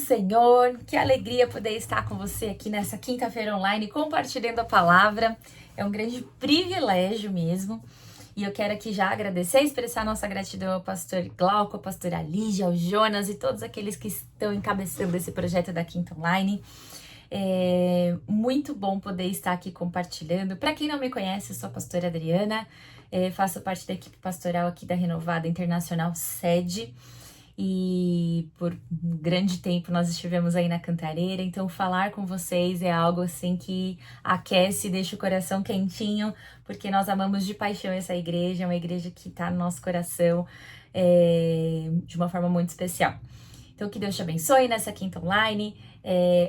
Senhor, que alegria poder estar com você aqui nessa quinta-feira online compartilhando a palavra. É um grande privilégio mesmo. E eu quero aqui já agradecer e expressar nossa gratidão ao pastor Glauco, à pastora Lígia, ao Jonas e todos aqueles que estão encabeçando esse projeto da Quinta Online. É muito bom poder estar aqui compartilhando. Para quem não me conhece, eu sou a pastora Adriana, faço parte da equipe pastoral aqui da Renovada Internacional Sede. E por um grande tempo nós estivemos aí na Cantareira, então falar com vocês é algo assim que aquece e deixa o coração quentinho, porque nós amamos de paixão essa igreja, é uma igreja que está no nosso coração de uma forma muito especial. Então que Deus te abençoe nessa quinta online.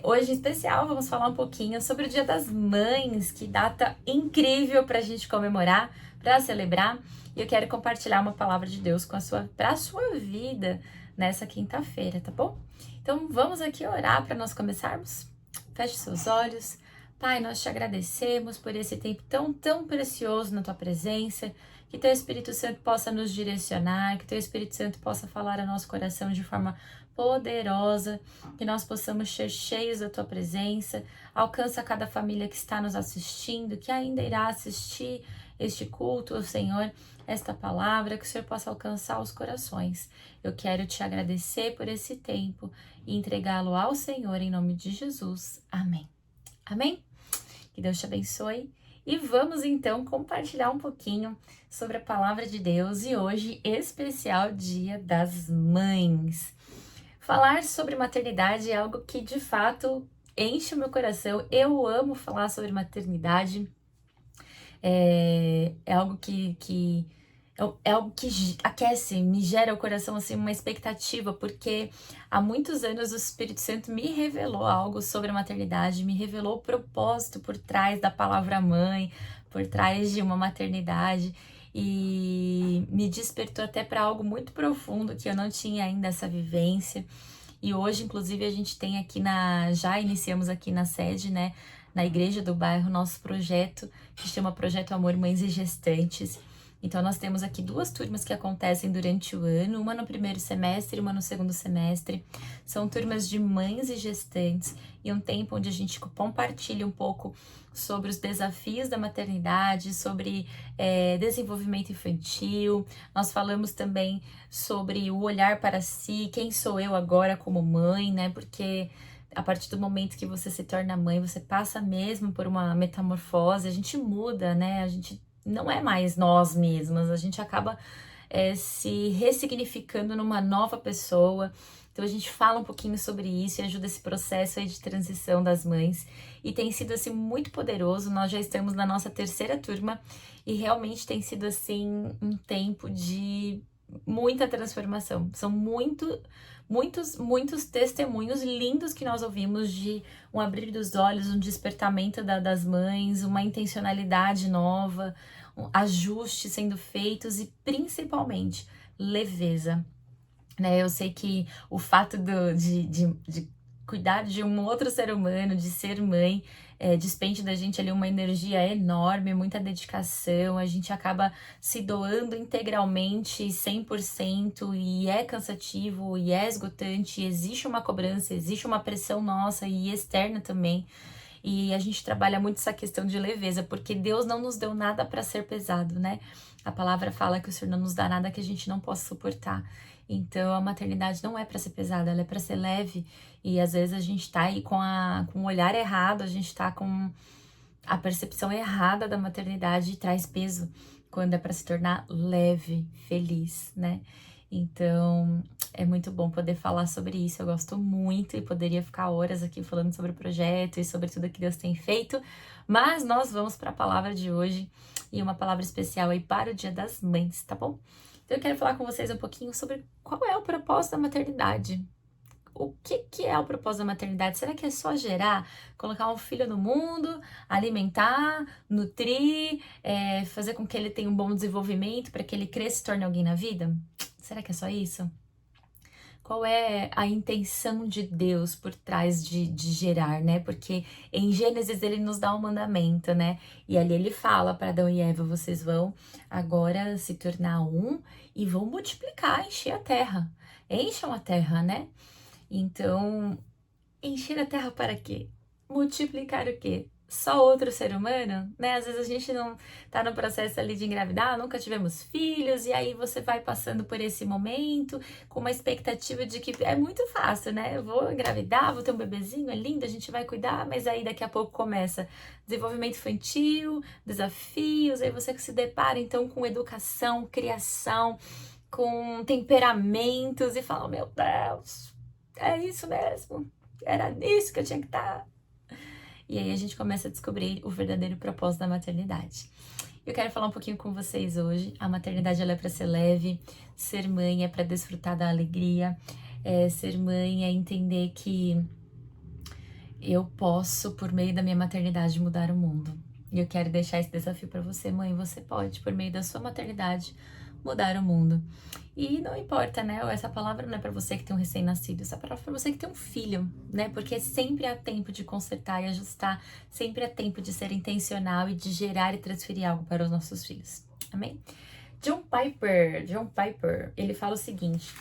Hoje em especial vamos falar um pouquinho sobre o Dia das Mães, que data incrível para a gente comemorar, para celebrar. E eu quero compartilhar uma palavra de Deus para a sua vida nessa quinta-feira, tá bom? Então vamos aqui orar para nós começarmos? Feche seus olhos. Pai, nós te agradecemos por esse tempo tão precioso na tua presença, que teu Espírito Santo possa nos direcionar, que teu Espírito Santo possa falar ao nosso coração de forma poderosa, que nós possamos ser cheios da tua presença. Alcança cada família que está nos assistindo, que ainda irá assistir este culto, Senhor, esta palavra, que o Senhor possa alcançar os corações. Eu quero te agradecer por esse tempo e entregá-lo ao Senhor em nome de Jesus. Amém. Amém? Que Deus te abençoe. E vamos então compartilhar um pouquinho sobre a palavra de Deus e hoje, especial Dia das Mães. Falar sobre maternidade é algo que de fato enche o meu coração. Eu amo falar sobre maternidade. É algo que aquece, me gera o coração assim uma expectativa, porque há muitos anos o Espírito Santo me revelou algo sobre a maternidade, me revelou o propósito por trás da palavra mãe, por trás de uma maternidade, e me despertou até para algo muito profundo que eu não tinha ainda essa vivência. E hoje, inclusive, a gente tem aqui já iniciamos aqui na sede, né, na igreja do bairro, nosso projeto, que chama Projeto Amor Mães e Gestantes. Então, nós temos aqui 2 turmas que acontecem durante o ano, uma no primeiro semestre e uma no segundo semestre. São turmas de mães e gestantes e um tempo onde a gente compartilha um pouco sobre os desafios da maternidade, sobre desenvolvimento infantil. Nós falamos também sobre o olhar para si, quem sou eu agora como mãe, né? Porque a partir do momento que você se torna mãe, você passa mesmo por uma metamorfose, a gente muda, né? A gente não é mais nós mesmas, a gente acaba se ressignificando numa nova pessoa. Então a gente fala um pouquinho sobre isso e ajuda esse processo aí de transição das mães. E tem sido assim muito poderoso, nós já estamos na nossa 3ª turma e realmente tem sido assim um tempo de muita transformação. São muitos testemunhos lindos que nós ouvimos de um abrir dos olhos, um despertamento das mães, uma intencionalidade nova, ajustes sendo feitos e principalmente leveza, né? Eu sei que o fato de cuidar de um outro ser humano, de ser mãe, despende da gente ali uma energia enorme, muita dedicação, a gente acaba se doando integralmente, 100%, e é cansativo, e é esgotante, e existe uma cobrança, existe uma pressão nossa e externa também, e a gente trabalha muito essa questão de leveza, porque Deus não nos deu nada para ser pesado, né? A palavra fala que o Senhor não nos dá nada que a gente não possa suportar. Então, a maternidade não é para ser pesada, ela é para ser leve. E às vezes a gente tá aí com o olhar errado, a gente tá com a percepção errada da maternidade e traz peso, quando é para se tornar leve, feliz, né? Então, é muito bom poder falar sobre isso. Eu gosto muito e poderia ficar horas aqui falando sobre o projeto e sobre tudo que Deus tem feito. Mas nós vamos para a palavra de hoje e uma palavra especial aí para o Dia das Mães, tá bom? Então eu quero falar com vocês um pouquinho sobre qual é o propósito da maternidade. O que é o propósito da maternidade? Será que é só gerar, colocar um filho no mundo, alimentar, nutrir, fazer com que ele tenha um bom desenvolvimento para que ele cresça e se torne alguém na vida? Será que é só isso? Qual é a intenção de Deus por trás de gerar, né? Porque em Gênesis ele nos dá um mandamento, né? E ali ele fala para Adão e Eva: vocês vão agora se tornar um e vão multiplicar, encher a terra. Encham a terra, né? Então, encher a terra para quê? Multiplicar o quê? Só outro ser humano, né? Às vezes a gente não tá no processo ali de engravidar, nunca tivemos filhos, e aí você vai passando por esse momento com uma expectativa de que é muito fácil, né? Eu vou engravidar, vou ter um bebezinho, é lindo, a gente vai cuidar, mas aí daqui a pouco começa desenvolvimento infantil, desafios, aí você se depara então com educação, criação, com temperamentos e fala, meu Deus, é isso mesmo, era nisso que eu tinha que estar. E aí a gente começa a descobrir o verdadeiro propósito da maternidade. Eu quero falar um pouquinho com vocês hoje. A maternidade ela é para ser leve, ser mãe é para desfrutar da alegria, ser mãe é entender que eu posso, por meio da minha maternidade, mudar o mundo. E eu quero deixar esse desafio para você, mãe. Você pode, por meio da sua maternidade, mudar o mundo. E não importa, né? Essa palavra não é para você que tem um recém-nascido, essa palavra é para você que tem um filho, né? Porque sempre há tempo de consertar e ajustar, sempre há tempo de ser intencional e de gerar e transferir algo para os nossos filhos. Amém? John Piper, ele fala o seguinte: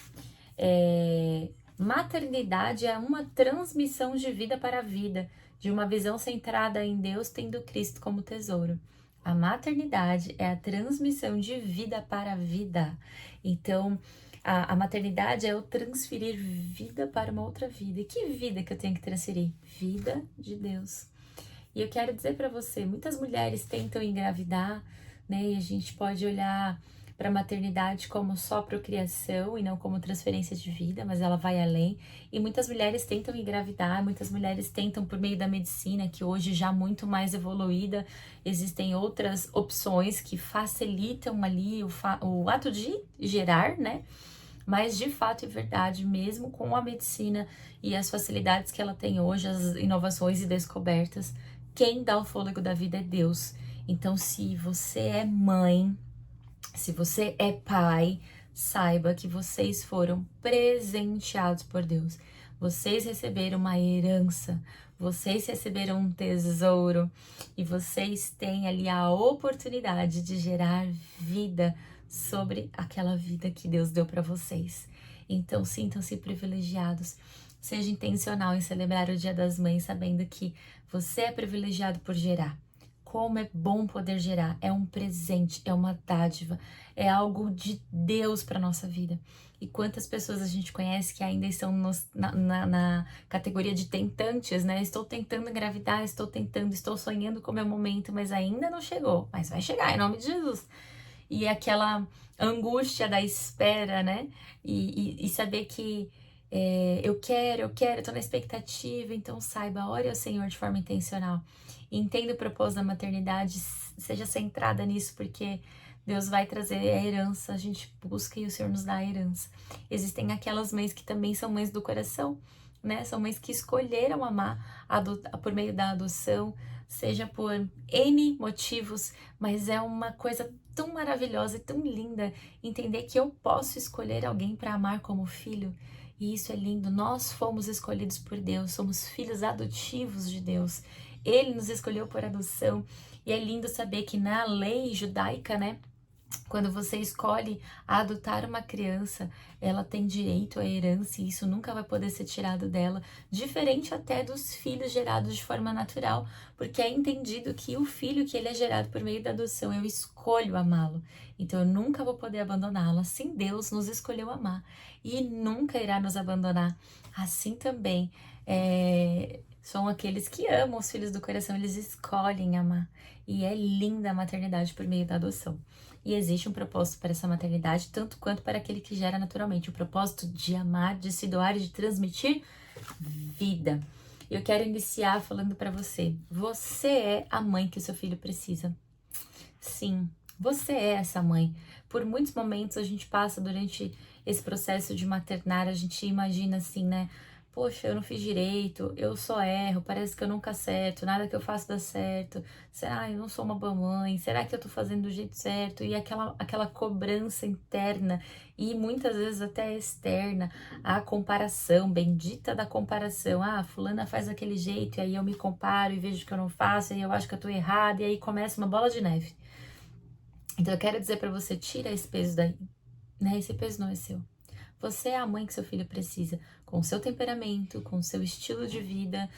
maternidade é uma transmissão de vida para a vida, de uma visão centrada em Deus, tendo Cristo como tesouro. A maternidade é a transmissão de vida para a vida. Então, a maternidade é o transferir vida para uma outra vida. E que vida que eu tenho que transferir? Vida de Deus. E eu quero dizer para você, muitas mulheres tentam engravidar, né? E a gente pode olhar para a maternidade como só procriação e não como transferência de vida, mas ela vai além. E muitas mulheres tentam engravidar, muitas mulheres tentam por meio da medicina, que hoje já muito mais evoluída, existem outras opções que facilitam ali o ato de gerar, né? Mas de fato e verdade, mesmo com a medicina e as facilidades que ela tem hoje, as inovações e descobertas, quem dá o fôlego da vida é Deus. Então, se você é mãe, se você é pai, saiba que vocês foram presenteados por Deus. Vocês receberam uma herança, vocês receberam um tesouro e vocês têm ali a oportunidade de gerar vida sobre aquela vida que Deus deu para vocês. Então, sintam-se privilegiados. Seja intencional em celebrar o Dia das Mães, sabendo que você é privilegiado por gerar. Como é bom poder gerar, é um presente, é uma dádiva, é algo de Deus para nossa vida. E quantas pessoas a gente conhece que ainda estão na categoria de tentantes, né? Estou tentando engravidar, estou sonhando com o meu momento, mas ainda não chegou. Mas vai chegar, em nome de Jesus. E aquela angústia da espera, né? E saber que eu quero, tô na expectativa, então saiba, ore ao Senhor de forma intencional. Entenda o propósito da maternidade, seja centrada nisso, porque Deus vai trazer a herança, a gente busca e o Senhor nos dá a herança. Existem aquelas mães que também são mães do coração, né? São mães que escolheram amar por meio da adoção, seja por N motivos, mas é uma coisa tão maravilhosa e tão linda entender que eu posso escolher alguém para amar como filho. E isso é lindo, nós fomos escolhidos por Deus, somos filhos adotivos de Deus. Ele nos escolheu por adoção. E é lindo saber que na lei judaica, né, quando você escolhe adotar uma criança, ela tem direito à herança e isso nunca vai poder ser tirado dela, diferente até dos filhos gerados de forma natural, porque é entendido que o filho que ele é gerado por meio da adoção, eu escolho amá-lo, então eu nunca vou poder abandoná-lo. Assim Deus nos escolheu amar e nunca irá nos abandonar. Assim também são aqueles que amam os filhos do coração, eles escolhem amar. E é linda a maternidade por meio da adoção. E existe um propósito para essa maternidade, tanto quanto para aquele que gera naturalmente. O propósito de amar, de se doar e de transmitir vida. Eu quero iniciar falando para você. Você é a mãe que o seu filho precisa. Sim, você é essa mãe. Por muitos momentos a gente passa durante esse processo de maternar, a gente imagina assim, né? Poxa, eu não fiz direito, eu só erro, parece que eu nunca acerto, nada que eu faço dá certo. Será que eu não sou uma boa mãe? Será que eu tô fazendo do jeito certo? E aquela cobrança interna e muitas vezes até externa, a comparação, bendita da comparação. Ah, fulana faz daquele jeito, e aí eu me comparo e vejo que eu não faço, e aí eu acho que eu tô errada, e aí começa uma bola de neve. Então eu quero dizer pra você, tira esse peso daí, né? Esse peso não é seu. Você é a mãe que seu filho precisa, com o seu temperamento, com o seu estilo de vida,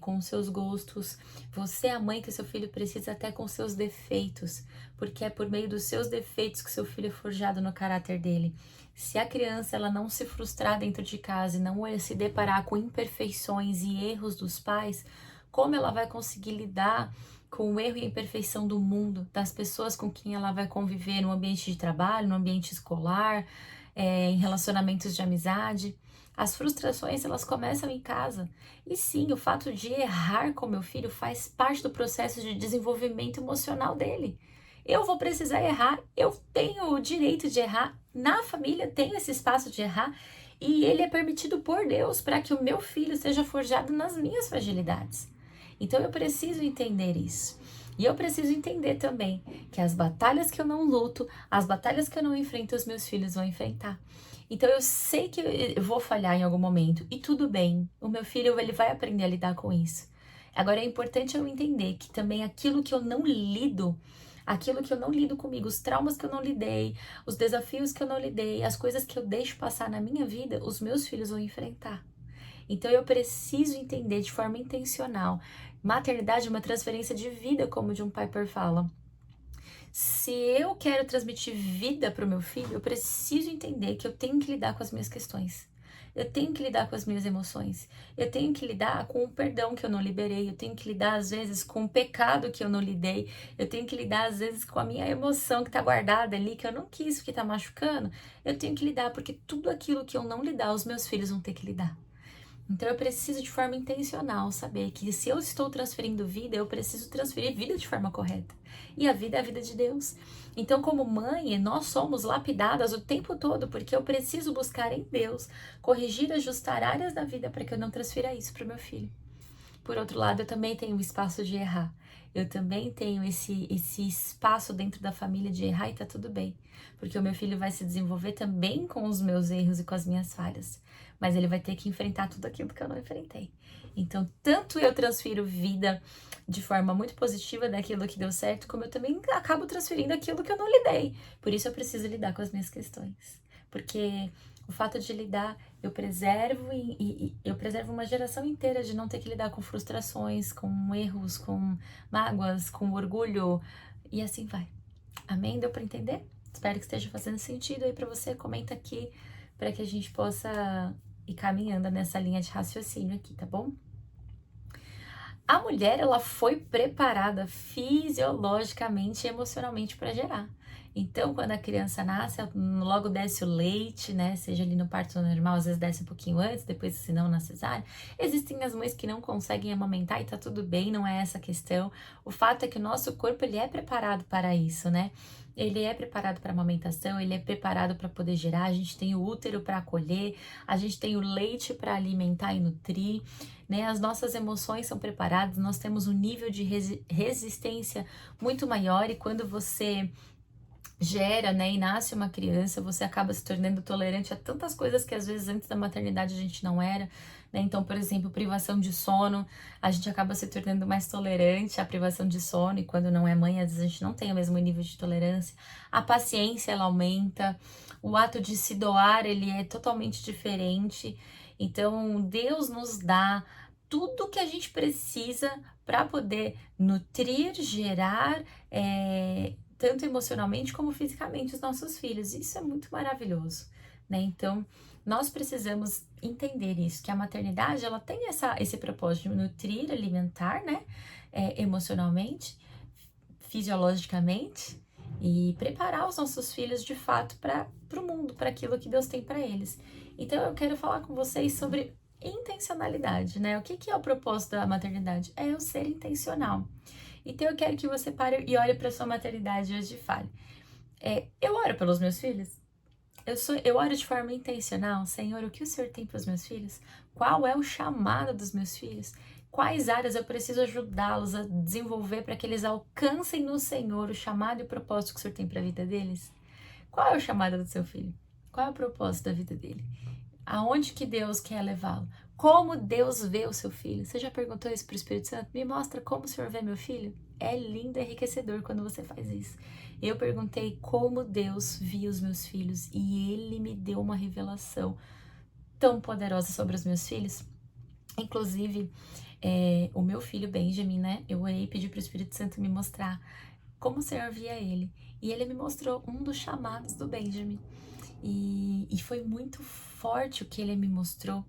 com os seus gostos. Você é a mãe que seu filho precisa até com seus defeitos, porque é por meio dos seus defeitos que seu filho é forjado no caráter dele. Se a criança ela não se frustrar dentro de casa e não se deparar com imperfeições e erros dos pais, como ela vai conseguir lidar com o erro e a imperfeição do mundo, das pessoas com quem ela vai conviver no ambiente de trabalho, no ambiente escolar, em relacionamentos de amizade? As frustrações, elas começam em casa. E sim, o fato de errar com meu filho faz parte do processo de desenvolvimento emocional dele. Eu vou precisar errar, eu tenho o direito de errar, na família tenho esse espaço de errar, e ele é permitido por Deus para que o meu filho seja forjado nas minhas fragilidades. Então eu preciso entender isso. E eu preciso entender também que as batalhas que eu não luto, as batalhas que eu não enfrento, os meus filhos vão enfrentar. Então eu sei que eu vou falhar em algum momento e tudo bem. O meu filho, ele vai aprender a lidar com isso. Agora é importante eu entender que também aquilo que eu não lido, comigo, os traumas que eu não lidei, os desafios que eu não lidei, as coisas que eu deixo passar na minha vida, os meus filhos vão enfrentar. Então eu preciso entender de forma intencional. Maternidade é uma transferência de vida, como John Piper fala. Se eu quero transmitir vida para o meu filho, eu preciso entender que eu tenho que lidar com as minhas questões. Eu tenho que lidar com as minhas emoções. Eu tenho que lidar com o perdão que eu não liberei. Eu tenho que lidar, às vezes, com o pecado que eu não lidei. Eu tenho que lidar, às vezes, com a minha emoção que está guardada ali, que eu não quis, que está machucando. Eu tenho que lidar, porque tudo aquilo que eu não lidar, os meus filhos vão ter que lidar. Então eu preciso de forma intencional saber que se eu estou transferindo vida, eu preciso transferir vida de forma correta. E a vida é a vida de Deus. Então, como mãe, nós somos lapidadas o tempo todo, porque eu preciso buscar em Deus, corrigir, ajustar áreas da vida para que eu não transfira isso para o meu filho. Por outro lado, eu também tenho o espaço de errar. Eu também tenho esse espaço dentro da família de errar e tá tudo bem. Porque o meu filho vai se desenvolver também com os meus erros e com as minhas falhas. Mas ele vai ter que enfrentar tudo aquilo que eu não enfrentei. Então, tanto eu transfiro vida de forma muito positiva daquilo que deu certo, como eu também acabo transferindo aquilo que eu não lidei. Por isso eu preciso lidar com as minhas questões. Porque o fato de lidar, eu preservo eu preservo uma geração inteira de não ter que lidar com frustrações, com erros, com mágoas, com orgulho e assim vai. Amém? Deu para entender? Espero que esteja fazendo sentido aí para você. Comenta aqui para que a gente possa ir caminhando nessa linha de raciocínio aqui, tá bom? A mulher, ela foi preparada fisiologicamente e emocionalmente para gerar. Então, quando a criança nasce, logo desce o leite, né? Seja ali no parto normal, às vezes desce um pouquinho antes, depois, se não, na cesárea. Existem as mães que não conseguem amamentar e tá tudo bem, não é essa a questão. O fato é que o nosso corpo, ele é preparado para isso, né? Ele é preparado para amamentação, ele é preparado para poder gerar. A gente tem o útero para acolher, a gente tem o leite para alimentar e nutrir, né? As nossas emoções são preparadas, nós temos um nível de resistência muito maior e quando você gera, né, e nasce uma criança, você acaba se tornando tolerante a tantas coisas que às vezes antes da maternidade a gente não era, né? Então, por exemplo, privação de sono, a gente acaba se tornando mais tolerante à privação de sono e quando não é mãe, às vezes a gente não tem o mesmo nível de tolerância. A paciência, ela aumenta, o ato de se doar, ele é totalmente diferente. Então, Deus nos dá tudo que a gente precisa para poder nutrir, gerar, tanto emocionalmente como fisicamente os nossos filhos. Isso é muito maravilhoso, né? Então, nós precisamos entender isso, que a maternidade, ela tem esse propósito de nutrir, alimentar, né? Emocionalmente, fisiologicamente e preparar os nossos filhos de fato para o mundo, para aquilo que Deus tem para eles. Então, eu quero falar com vocês sobre intencionalidade, né? O que é o propósito da maternidade? É eu ser intencional. Então eu quero que você pare e olhe para sua maternidade hoje e fale: eu oro pelos meus filhos? Eu oro de forma intencional? Senhor, o que o Senhor tem para os meus filhos? Qual é o chamado dos meus filhos? Quais áreas eu preciso ajudá-los a desenvolver para que eles alcancem no Senhor o chamado e o propósito que o Senhor tem para a vida deles? Qual é o chamado do seu filho? Qual é o propósito da vida dele? Aonde que Deus quer levá-lo? Como Deus vê o seu filho? Você já perguntou isso para o Espírito Santo? Me mostra como o Senhor vê meu filho? É lindo, é enriquecedor quando você faz isso. Eu perguntei como Deus via os meus filhos e Ele me deu uma revelação tão poderosa sobre os meus filhos. Inclusive, o meu filho Benjamin, né? Eu orei e pedi para o Espírito Santo me mostrar como o Senhor via ele. E ele me mostrou um dos chamados do Benjamin. E foi muito forte o que ele me mostrou.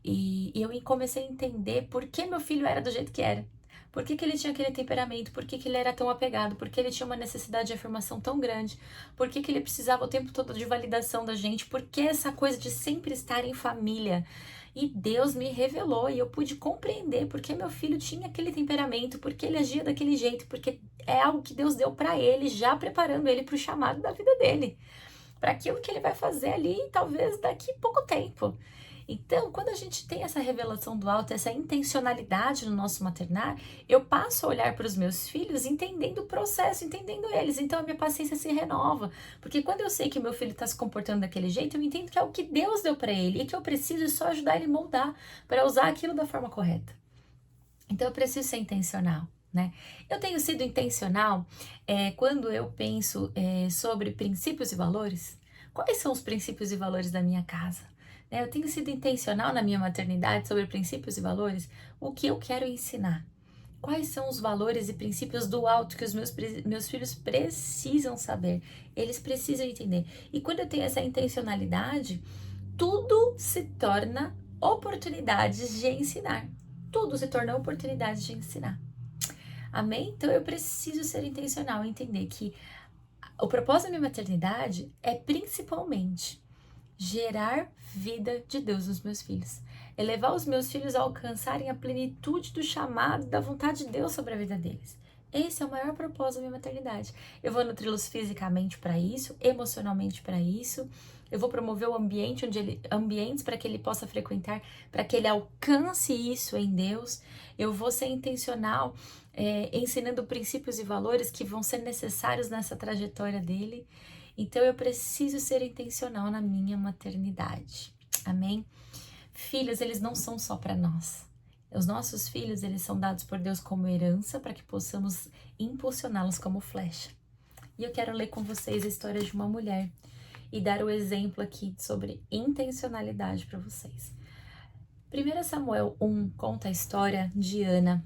E eu comecei a entender por que meu filho era do jeito que era. Por que ele tinha aquele temperamento? Por que ele era tão apegado? Por que ele tinha uma necessidade de afirmação tão grande? Por que ele precisava o tempo todo de validação da gente? Por que essa coisa de sempre estar em família? E Deus me revelou e eu pude compreender por que meu filho tinha aquele temperamento, por que ele agia daquele jeito, porque é algo que Deus deu para ele, já preparando ele para o chamado da vida dele, para aquilo que ele vai fazer ali, talvez daqui a pouco tempo. Então, quando a gente tem essa revelação do alto, essa intencionalidade no nosso maternar, eu passo a olhar para os meus filhos entendendo o processo, entendendo eles. Então, a minha paciência se renova. Porque quando eu sei que meu filho está se comportando daquele jeito, eu entendo que é o que Deus deu para ele e que eu preciso só ajudar ele a moldar para usar aquilo da forma correta. Então, eu preciso ser intencional. Né? Eu tenho sido intencional quando eu penso sobre princípios e valores. Quais são os princípios e valores da minha casa? Eu tenho sido intencional na minha maternidade sobre princípios e valores, o que eu quero ensinar. Quais são os valores e princípios do alto que os meus filhos precisam saber? Eles precisam entender. E quando eu tenho essa intencionalidade, tudo se torna oportunidades de ensinar. Tudo se torna oportunidades de ensinar. Amém? Então eu preciso ser intencional e entender que o propósito da minha maternidade é principalmente gerar vida de Deus nos meus filhos. É levar os meus filhos a alcançarem a plenitude do chamado, da vontade de Deus sobre a vida deles. Esse é o maior propósito da minha maternidade. Eu vou nutri-los fisicamente para isso, emocionalmente para isso. Eu vou promover o ambiente ambientes para que ele possa frequentar, para que ele alcance isso em Deus. Eu vou ser intencional, ensinando princípios e valores que vão ser necessários nessa trajetória dele. Então eu preciso ser intencional na minha maternidade. Amém? Filhos, eles não são só para nós. Os nossos filhos, eles são dados por Deus como herança para que possamos impulsioná-los como flecha. E eu quero ler com vocês a história de uma mulher e dar o exemplo aqui sobre intencionalidade para vocês. 1 Samuel 1 conta a história de Ana.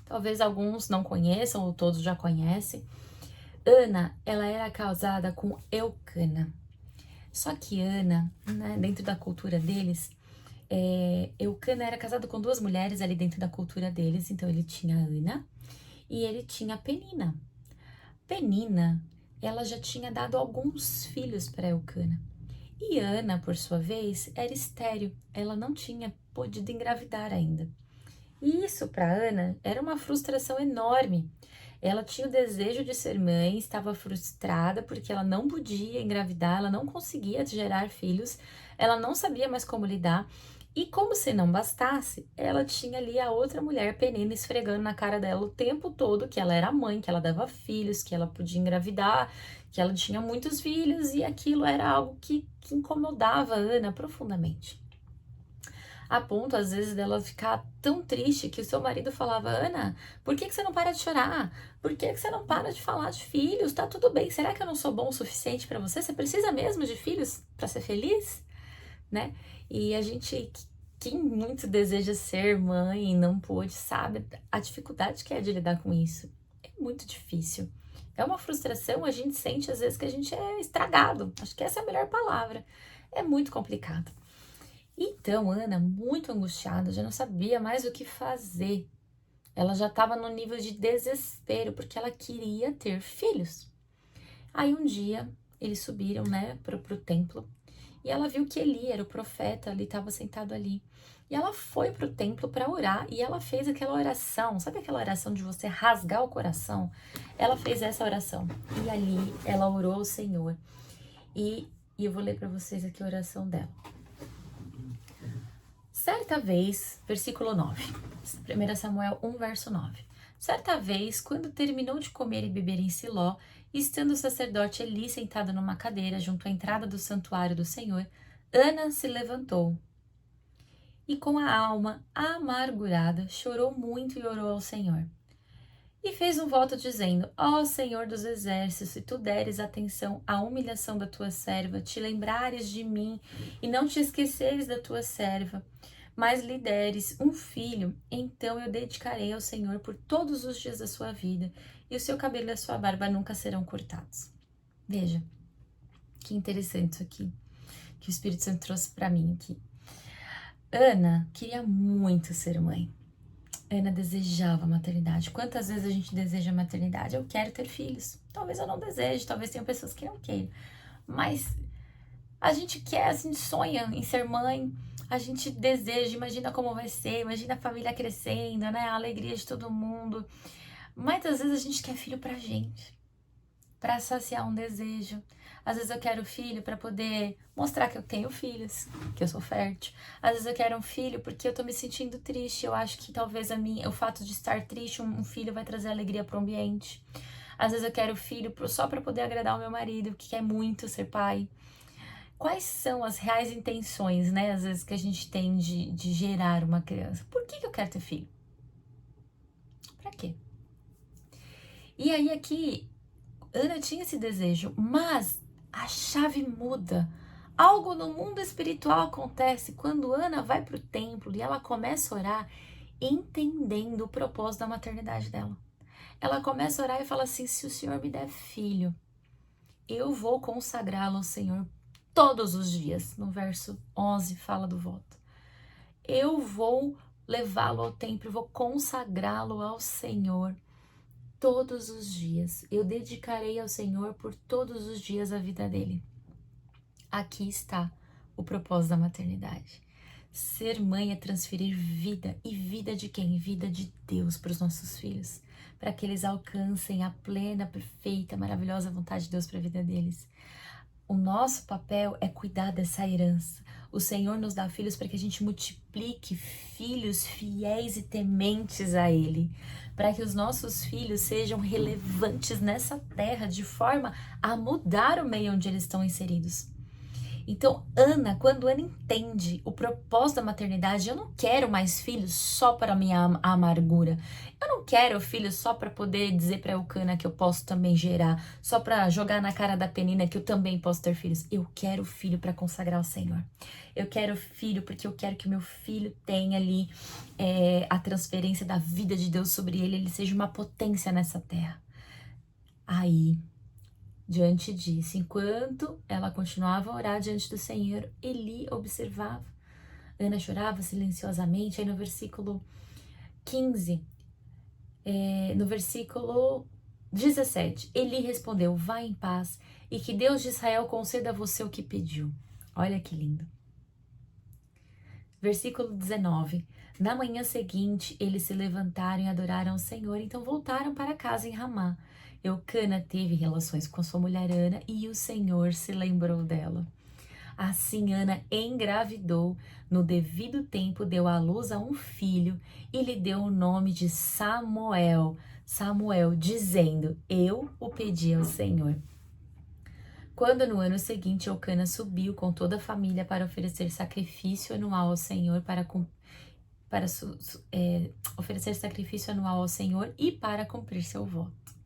Talvez alguns não conheçam ou todos já conhecem. Ana, ela era casada com Eucana. Só que Ana, né, dentro da cultura deles, Eucana era casado com duas mulheres ali dentro da cultura deles. Então ele tinha Ana e ele tinha Penina. Penina, ela já tinha dado alguns filhos para Eucana. E Ana, por sua vez, era estéril. Ela não tinha podido engravidar ainda. E isso para Ana era uma frustração enorme. Ela tinha o desejo de ser mãe, estava frustrada porque ela não podia engravidar, ela não conseguia gerar filhos, ela não sabia mais como lidar. E como se não bastasse, ela tinha ali a outra mulher, Penina, esfregando na cara dela o tempo todo que ela era mãe, que ela dava filhos, que ela podia engravidar, que ela tinha muitos filhos, e aquilo era algo que incomodava a Ana profundamente. A ponto, às vezes, dela ficar tão triste que o seu marido falava: Ana, por que você não para de chorar? Por que você não para de falar de filhos? Tá tudo bem, será que eu não sou bom o suficiente para você? Você precisa mesmo de filhos para ser feliz? Né? E a gente, quem muito deseja ser mãe e não pôde, sabe a dificuldade que é de lidar com isso. É muito difícil. É uma frustração, a gente sente às vezes que a gente é estragado. Acho que essa é a melhor palavra. É muito complicado. Então, Ana, muito angustiada, já não sabia mais o que fazer. Ela já estava no nível de desespero, porque ela queria ter filhos. Aí um dia, eles subiram, né, pro templo, e ela viu que Eli era o profeta, ele estava sentado ali. E ela foi pro templo para orar, e ela fez aquela oração, sabe aquela oração de você rasgar o coração? Ela fez essa oração, e ali ela orou ao Senhor. E eu vou ler para vocês aqui a oração dela. Certa vez, versículo 9, 1 Samuel 1, verso 9. Certa vez, quando terminou de comer e beber em Siló, estando o sacerdote Eli sentado numa cadeira junto à entrada do santuário do Senhor, Ana se levantou e com a alma amargurada chorou muito e orou ao Senhor. E fez um voto dizendo: Ó Senhor dos exércitos, se tu deres atenção à humilhação da tua serva, te lembrares de mim e não te esqueceres da tua serva, mas lhe deres um filho, então eu dedicarei ao Senhor por todos os dias da sua vida, e o seu cabelo e a sua barba nunca serão cortados. Veja, que interessante isso aqui, que o Espírito Santo trouxe para mim aqui. Ana queria muito ser mãe. Ana desejava maternidade. Quantas vezes a gente deseja maternidade? Eu quero ter filhos. Talvez eu não deseje, talvez tenham pessoas que não queiram. Mas a gente quer, a gente sonha em ser mãe, a gente deseja, imagina como vai ser, imagina a família crescendo, né? A alegria de todo mundo. Mas às vezes a gente quer filho pra gente, pra saciar um desejo. Às vezes eu quero filho para poder mostrar que eu tenho filhos, que eu sou fértil. Às vezes eu quero um filho porque eu tô me sentindo triste. Eu acho que talvez o fato de estar triste, um filho vai trazer alegria pro ambiente. Às vezes eu quero filho só para poder agradar o meu marido, que quer muito ser pai. Quais são as reais intenções, né? Às vezes que a gente tem de gerar uma criança. Por que eu quero ter filho? Pra quê? E aí aqui, Ana tinha esse desejo, mas a chave muda. Algo no mundo espiritual acontece quando Ana vai para o templo e ela começa a orar, entendendo o propósito da maternidade dela. Ela começa a orar e fala assim: se o Senhor me der filho, eu vou consagrá-lo ao Senhor todos os dias. No verso 11 fala do voto. Eu vou levá-lo ao templo, vou consagrá-lo ao Senhor todos os dias. Eu dedicarei ao Senhor por todos os dias a vida dele. Aqui está o propósito da maternidade. Ser mãe é transferir vida. E vida de quem? Vida de Deus para os nossos filhos. Para que eles alcancem a plena, perfeita, maravilhosa vontade de Deus para a vida deles. O nosso papel é cuidar dessa herança. O Senhor nos dá filhos para que a gente multiplique filhos fiéis e tementes a Ele. Para que os nossos filhos sejam relevantes nessa terra de forma a mudar o meio onde eles estão inseridos. Então, Ana, quando Ana entende o propósito da maternidade, eu não quero mais filhos só para minha amargura. Eu não quero filhos só para poder dizer para Eucana que eu posso também gerar, só para jogar na cara da Penina que eu também posso ter filhos. Eu quero filho para consagrar ao Senhor. Eu quero filho porque eu quero que o meu filho tenha ali a transferência da vida de Deus sobre ele seja uma potência nessa terra. Aí, diante disso, enquanto ela continuava a orar diante do Senhor, Eli observava. Ana chorava silenciosamente. Aí no versículo 15, no versículo 17, Eli respondeu: vá em paz e que Deus de Israel conceda a você o que pediu. Olha que lindo. Versículo 19. Na manhã seguinte, eles se levantaram e adoraram o Senhor, então voltaram para casa em Ramá. Eucana teve relações com sua mulher Ana e o Senhor se lembrou dela. Assim Ana engravidou, no devido tempo deu à luz a um filho e lhe deu o nome de Samuel, dizendo: eu o pedi ao Senhor. Quando no ano seguinte Eucana subiu com toda a família para oferecer sacrifício anual ao Senhor, oferecer sacrifício anual ao Senhor e para cumprir seu voto.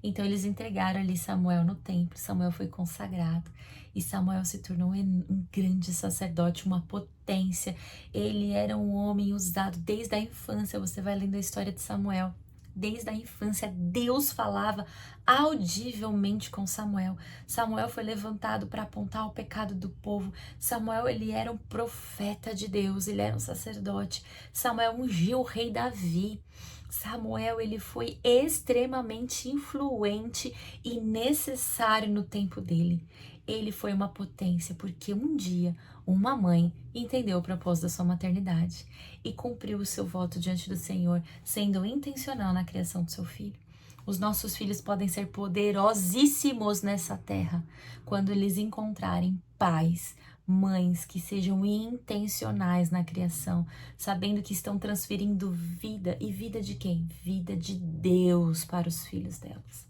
Então eles entregaram ali Samuel no templo, Samuel foi consagrado e Samuel se tornou um grande sacerdote, uma potência. Ele era um homem usado desde a infância. Você vai lendo a história de Samuel. Desde a infância, Deus falava audivelmente com Samuel. Samuel foi levantado para apontar o pecado do povo. Samuel, ele era um profeta de Deus, ele era um sacerdote. Samuel ungiu o rei Davi. Samuel, ele foi extremamente influente e necessário no tempo dele. Ele foi uma potência porque um dia uma mãe entendeu o propósito da sua maternidade e cumpriu o seu voto diante do Senhor, sendo intencional na criação do seu filho. Os nossos filhos podem ser poderosíssimos nessa terra quando eles encontrarem pais, mães que sejam intencionais na criação, sabendo que estão transferindo vida. E vida de quem? Vida de Deus para os filhos delas.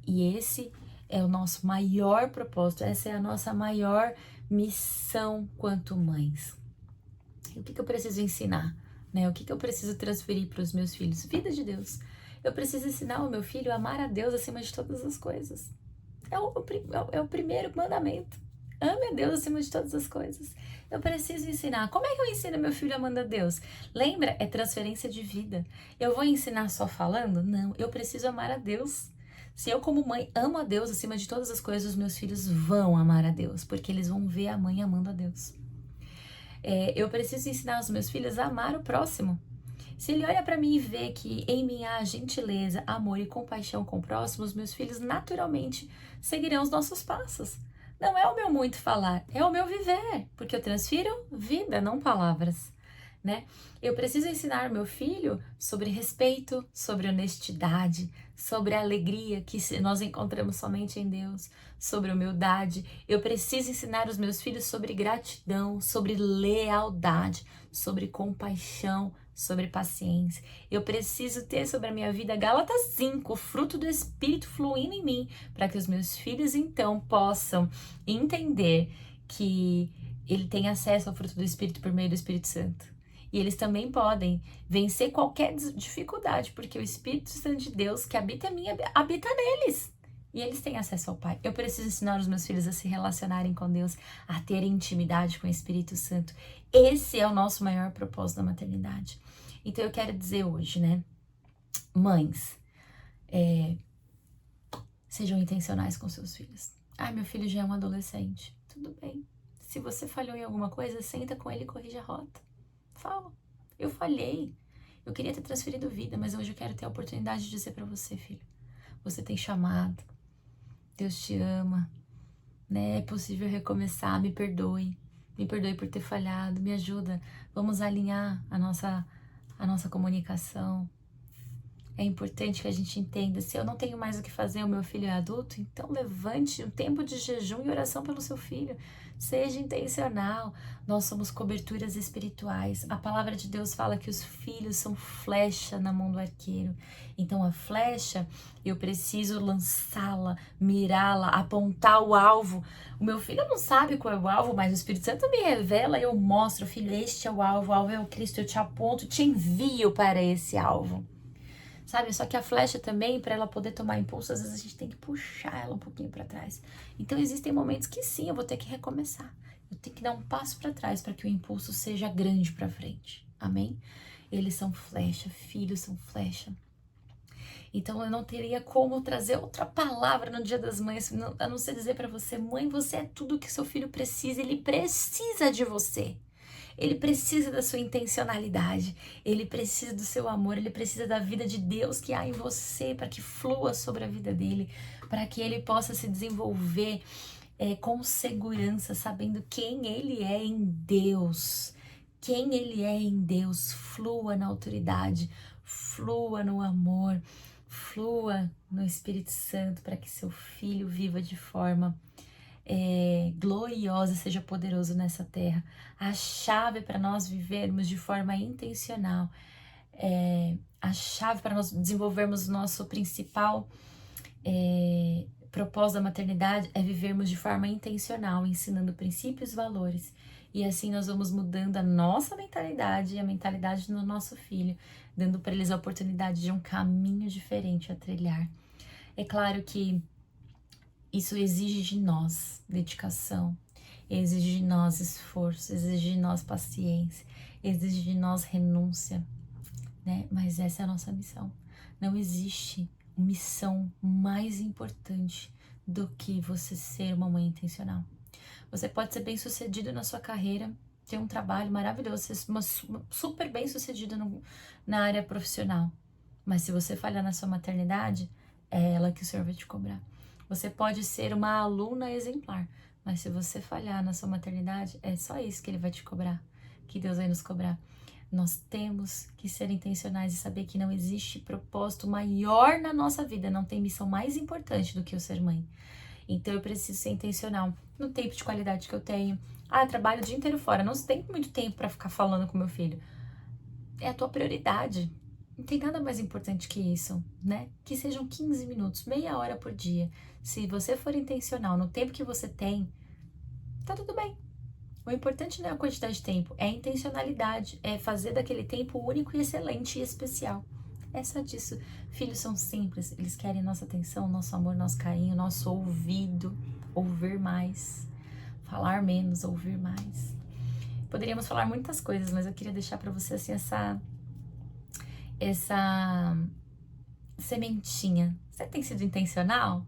E esse é o nosso maior propósito, essa é a nossa maior missão quanto mães. E o que eu preciso ensinar? Né? O que eu preciso transferir para os meus filhos? Vida de Deus. Eu preciso ensinar o meu filho a amar a Deus acima de todas as coisas. É o primeiro mandamento. Ame a Deus acima de todas as coisas. Eu preciso ensinar. Como é que eu ensino meu filho amando a Deus? Lembra? É transferência de vida. Eu vou ensinar só falando? Não, eu preciso amar a Deus. Se eu, como mãe, amo a Deus acima de todas as coisas, os meus filhos vão amar a Deus, porque eles vão ver a mãe amando a Deus. Eu preciso ensinar os meus filhos a amar o próximo. Se ele olha para mim e vê que em mim há gentileza, amor e compaixão com o próximo, os meus filhos naturalmente seguirão os nossos passos. Não é o meu muito falar, é o meu viver, porque eu transfiro vida, não palavras, né? Eu preciso ensinar meu filho sobre respeito, sobre honestidade, sobre a alegria que nós encontramos somente em Deus, sobre humildade. Eu preciso ensinar os meus filhos sobre gratidão, sobre lealdade, sobre compaixão, sobre paciência. Eu preciso ter sobre a minha vida Gálatas 5, o fruto do Espírito fluindo em mim, para que os meus filhos então possam entender que ele tem acesso ao fruto do Espírito por meio do Espírito Santo. E eles também podem vencer qualquer dificuldade, porque o Espírito Santo de Deus que habita em mim, habita neles. E eles têm acesso ao Pai. Eu preciso ensinar os meus filhos a se relacionarem com Deus, a terem intimidade com o Espírito Santo. Esse é o nosso maior propósito da maternidade. Então eu quero dizer hoje, né? Mães, sejam intencionais com seus filhos. Meu filho já é um adolescente. Tudo bem. Se você falhou em alguma coisa, senta com ele e corrige a rota. Fala. Eu falhei. Eu queria ter transferido vida, mas hoje eu quero ter a oportunidade de dizer pra você, filho. Você tem chamado. Deus te ama. Né? É possível recomeçar. Me perdoe. Me perdoe por ter falhado. Me ajuda. Vamos alinhar a nossa comunicação. É importante que a gente entenda, se eu não tenho mais o que fazer, o meu filho é adulto, então levante um tempo de jejum e oração pelo seu filho. Seja intencional. Nós somos coberturas espirituais. A palavra de Deus fala que os filhos são flecha na mão do arqueiro. Então a flecha, eu preciso lançá-la, mirá-la, apontar o alvo. O meu filho não sabe qual é o alvo, mas o Espírito Santo me revela e eu mostro, filho, este é o alvo é o Cristo, eu te aponto, te envio para esse alvo. Sabe? Só que a flecha também, para ela poder tomar impulso, às vezes a gente tem que puxar ela um pouquinho para trás. Então existem momentos que sim, eu vou ter que recomeçar. Eu tenho que dar um passo para trás para que o impulso seja grande para frente. Amém? Eles são flecha, filhos são flecha. Então eu não teria como trazer outra palavra no Dia das Mães, a não ser dizer para você, mãe, você é tudo que seu filho precisa, ele precisa de você. Ele precisa da sua intencionalidade, ele precisa do seu amor, ele precisa da vida de Deus que há em você para que flua sobre a vida dele, para que ele possa se desenvolver com segurança, sabendo quem ele é em Deus. Quem ele é em Deus, flua na autoridade, flua no amor, flua no Espírito Santo para que seu filho viva de forma gloriosa, seja poderoso nessa terra. A chave para nós vivermos de forma intencional, a chave para nós desenvolvermos o nosso principal propósito da maternidade é vivermos de forma intencional, ensinando princípios e valores. E assim nós vamos mudando a nossa mentalidade e a mentalidade do nosso filho, dando para eles a oportunidade de um caminho diferente a trilhar. É claro que isso exige de nós dedicação, exige de nós esforço, exige de nós paciência, exige de nós renúncia, né? Mas essa é a nossa missão. Não existe missão mais importante do que você ser uma mãe intencional. Você pode ser bem sucedido na sua carreira, ter um trabalho maravilhoso, ser super bem sucedido na área profissional, mas se você falhar na sua maternidade, é ela que o Senhor vai te cobrar. Você pode ser uma aluna exemplar, mas se você falhar na sua maternidade, é só isso que Ele vai te cobrar, que Deus vai nos cobrar. Nós temos que ser intencionais e saber que não existe propósito maior na nossa vida, não tem missão mais importante do que o ser mãe. Então eu preciso ser intencional no tempo de qualidade que eu tenho. Eu trabalho o dia inteiro fora, não tenho muito tempo para ficar falando com meu filho. É a tua prioridade. Não tem nada mais importante que isso, né? Que sejam 15 minutos, meia hora por dia. Se você for intencional no tempo que você tem, tá tudo bem. O importante não é a quantidade de tempo, é a intencionalidade, é fazer daquele tempo único e excelente e especial. É só disso. Filhos são simples, eles querem nossa atenção, nosso amor, nosso carinho, nosso ouvido, ouvir mais, falar menos, ouvir mais. Poderíamos falar muitas coisas, mas eu queria deixar para você assim essa sementinha. Você tem sido intencional,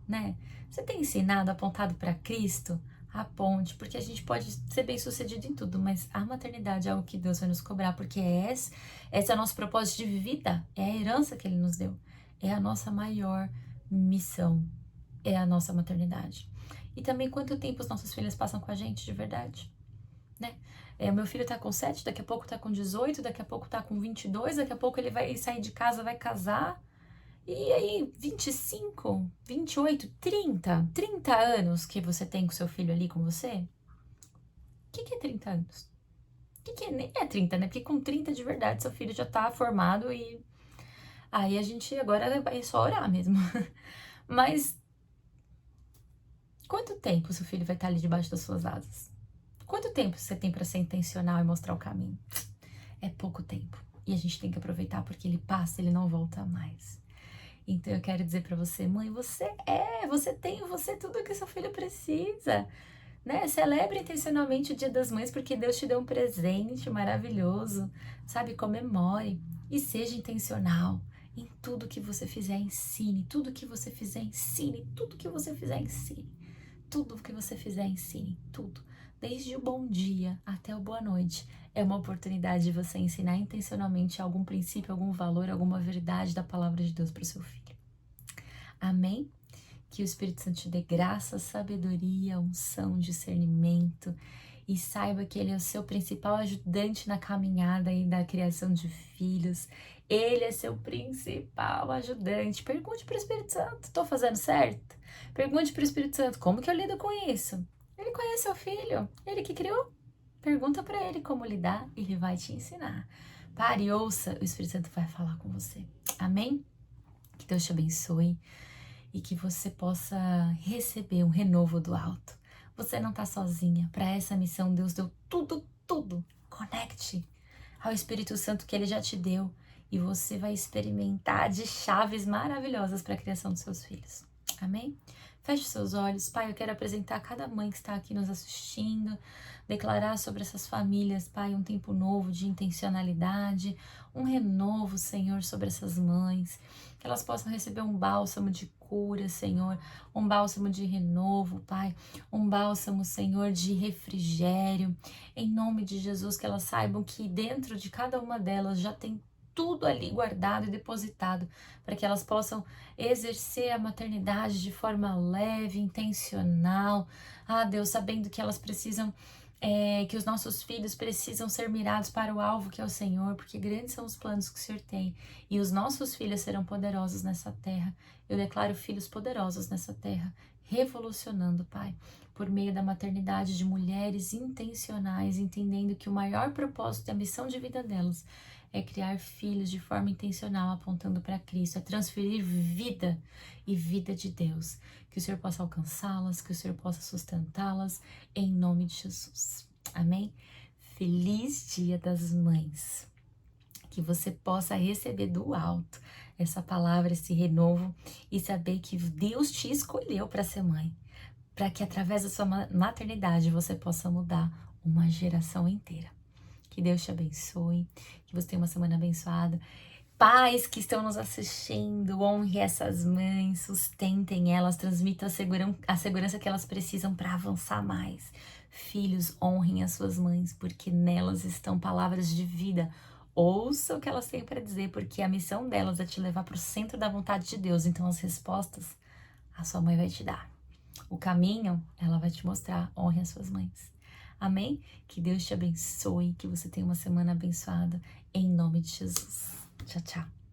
né? Você tem ensinado, apontado para Cristo? Aponte, porque a gente pode ser bem sucedido em tudo, mas a maternidade é algo que Deus vai nos cobrar, porque esse é o nosso propósito de vida, é a herança que Ele nos deu, é a nossa maior missão, é a nossa maternidade. E também quanto tempo os nossos filhos passam com a gente de verdade, né? O meu filho tá com 7, daqui a pouco tá com 18, daqui a pouco tá com 22, daqui a pouco ele vai sair de casa, vai casar. E aí, 25, 28, 30 anos que você tem com seu filho ali com você? O que é 30 anos? Nem é 30, né? Porque com 30 de verdade seu filho já tá formado e aí a gente agora é só orar mesmo. Mas quanto tempo seu filho vai estar ali debaixo das suas asas? Quanto tempo você tem para ser intencional e mostrar o caminho? É pouco tempo. E a gente tem que aproveitar porque ele passa, ele não volta mais. Então eu quero dizer para você, mãe, você tem tudo que seu filho precisa, né? Celebre intencionalmente o Dia das Mães porque Deus te deu um presente maravilhoso, sabe? Comemore e seja intencional em tudo que você fizer, ensine, tudo que você fizer, ensine, tudo que você fizer, ensine, tudo que você fizer, ensine, tudo. Desde o bom dia até o boa noite. É uma oportunidade de você ensinar intencionalmente algum princípio, algum valor, alguma verdade da palavra de Deus para o seu filho. Amém? Que o Espírito Santo te dê graça, sabedoria, unção, discernimento e saiba que Ele é o seu principal ajudante na caminhada e da criação de filhos. Ele é seu principal ajudante. Pergunte para o Espírito Santo, estou fazendo certo? Pergunte para o Espírito Santo, como que eu lido com isso? Ele conhece seu filho, ele que criou. Pergunta para ele como lidar, ele vai te ensinar. Pare e ouça, o Espírito Santo vai falar com você. Amém? Que Deus te abençoe e que você possa receber um renovo do alto. Você não está sozinha. Para essa missão, Deus deu tudo. Conecte ao Espírito Santo que Ele já te deu e você vai experimentar de chaves maravilhosas para a criação dos seus filhos. Amém? Feche seus olhos. Pai, eu quero apresentar cada mãe que está aqui nos assistindo, declarar sobre essas famílias, Pai, um tempo novo de intencionalidade, um renovo, Senhor, sobre essas mães, que elas possam receber um bálsamo de cura, Senhor, um bálsamo de renovo, Pai, um bálsamo, Senhor, de refrigério, em nome de Jesus, que elas saibam que dentro de cada uma delas já tem tudo ali guardado e depositado, para que elas possam exercer a maternidade de forma leve, intencional. Deus, sabendo que elas precisam, que os nossos filhos precisam ser mirados para o alvo que é o Senhor, porque grandes são os planos que o Senhor tem, e os nossos filhos serão poderosos nessa terra. Eu declaro filhos poderosos nessa terra, revolucionando, Pai, por meio da maternidade de mulheres intencionais, entendendo que o maior propósito e a missão de vida delas é criar filhos de forma intencional, apontando para Cristo, é transferir vida e vida de Deus. Que o Senhor possa alcançá-las, que o Senhor possa sustentá-las, em nome de Jesus. Amém? Feliz Dia das Mães. Que você possa receber do alto essa palavra, esse renovo e saber que Deus te escolheu para ser mãe, para que através da sua maternidade você possa mudar uma geração inteira. Que Deus te abençoe, que você tenha uma semana abençoada. Pais que estão nos assistindo, honre essas mães, sustentem elas, transmitam a segurança que elas precisam para avançar mais. Filhos, honrem as suas mães, porque nelas estão palavras de vida. Ouça o que elas têm para dizer, porque a missão delas é te levar para o centro da vontade de Deus. Então as respostas a sua mãe vai te dar. O caminho, ela vai te mostrar. Honre as suas mães. Amém? Que Deus te abençoe, que você tenha uma semana abençoada, em nome de Jesus. Tchau, tchau.